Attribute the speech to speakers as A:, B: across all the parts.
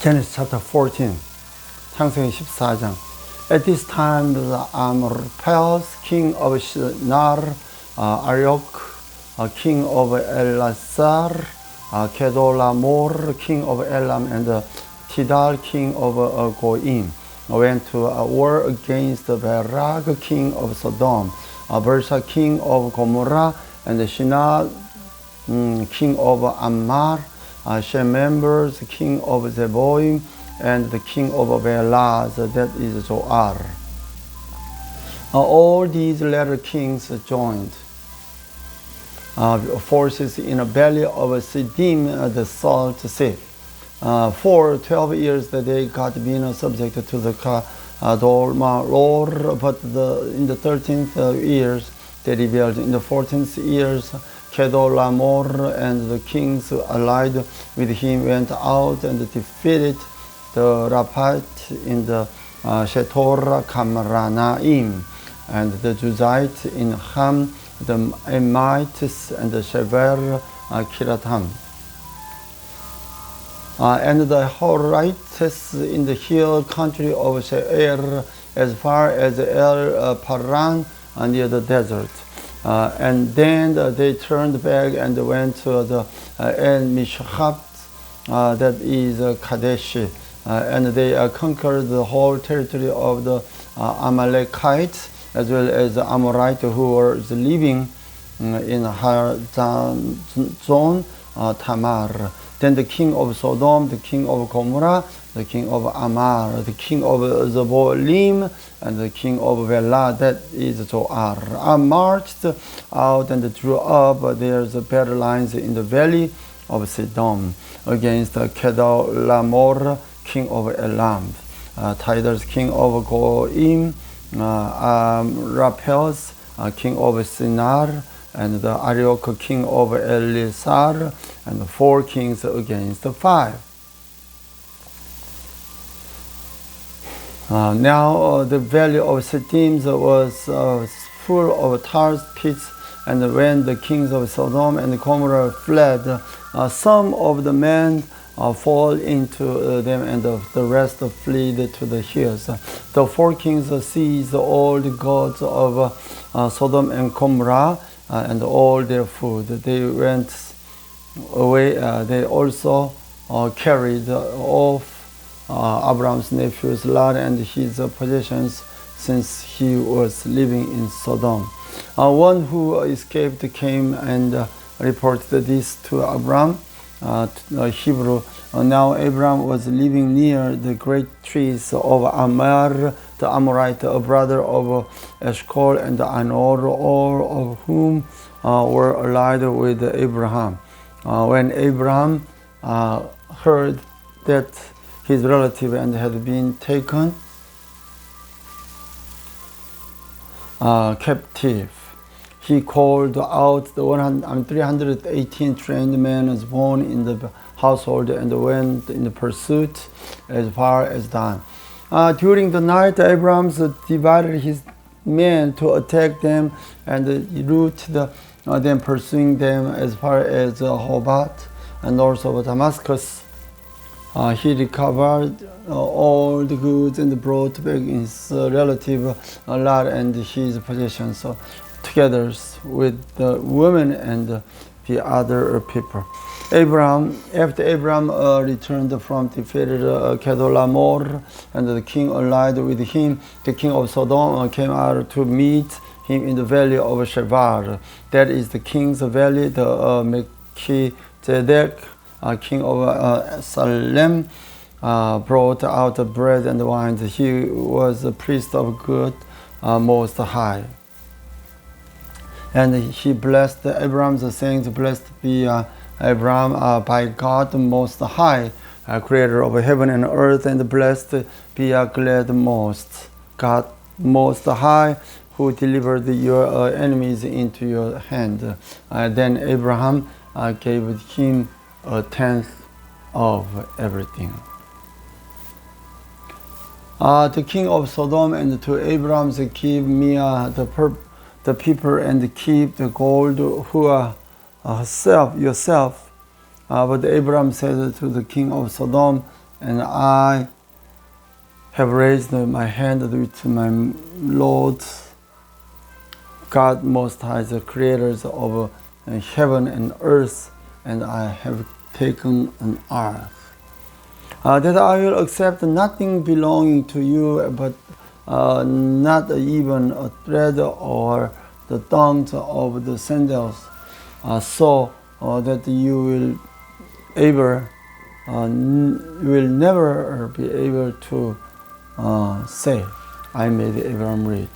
A: Genesis chapter 14, 창세기 14장. At this time, the Amraphel, king of Shinar, Arioch, king of Ellasar, Kedolamor, king of Elam, and Tidal, king of Goim, went to war against Barak, king of Sodom, Bersa, king of Gomorrah, and Shinar, king of Ammar, Shemembers, king of Zeboim, and the king of Belaz, that is Zoar. All these latter kings joined forces in the valley of Siddim, the salt sea. For 12 years they got been subject to the Kedorlaomer, but in the 13th years they rebelled. In the 14th years, Kedorlaomer and the kings allied with him went out and defeated the Raphat in the Shetor Kamranaim, and the Juzites in Ham, the Amites, and the Shever Kiratham. And the Horites in the hill country of Seir as far as El Paran near the desert. And then they turned back and went to the El Mishpat, that is Kadesh, and they conquered the whole territory of the Amalekites as well as the Amorites who were living in Hazazon Tamar. Then the king of Sodom, the king of Gomorrah, the king of Ammar, the king of Zebolim, and the king of Bela, that is Zoar, marched out and drew up their battle lines in the valley of Siddim against Kedorlaomer, king of Elam, Tidal, king of Goim, Rapels, king of Shinar, and the Arioch, king of Ellasar, and 4 kings against 5. Now the valley of Siddim was full of tar pits, and when the kings of Sodom and Gomorrah fled, some of the men fall into them, and the rest fled to the hills. The 4 kings seized all the gods of Sodom and Gomorrah and all their food. They went away. They also carried off Abraham's nephew's Lot and his possessions, since he was living in Sodom. One who escaped came and reported this to Abraham, Hebrew. Now Abraham was living near the great trees of Ammar the Amorite, a brother of Eshcol and Anor, all of whom were allied with Abraham. When Abraham heard that his relative had been taken captive, he called out the 318 trained men born in the household and went in pursuit as far as Dan. During the night, Abraham divided his men to attack them and rout them, pursuing them as far as Hobat and north of Damascus. He recovered all the goods and brought back his relative Lot and his possessions, together with the women and the other people. After Abraham returned from defeated Kedorlaomer and the king allied with him, the king of Sodom came out to meet him in the valley of Shevar, that is the king's valley. The Melchizedek, king of Salem, brought out bread and wine. He was a priest of God Most High. And he blessed Abraham, saying, "Blessed be Abraham by God Most High, creator of heaven and earth, and blessed be glad most, God Most High, who delivered your enemies into your hand." Then Abraham gave him 1/10 of everything. The king of Sodom and to Abraham give me the people and keep the gold yourself. But Abraham said to the king of Sodom and I have raised my hand with my Lord, God Most High, the creators of heaven and earth, and I have taken an oath that I will accept nothing belonging to you, but not even a thread or the thongs of the sandals, so that you will never be able to say, I made Abraham rich.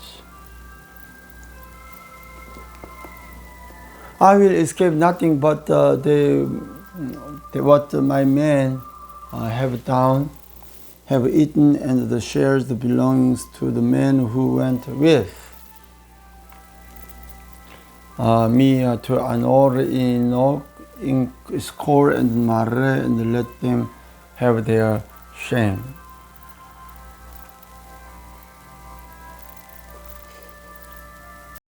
A: I will escape nothing but what my men have eaten, and the shares the belongings to the men who went with me to Anor, Enoch, in Skor and Mare, and let them have their shame.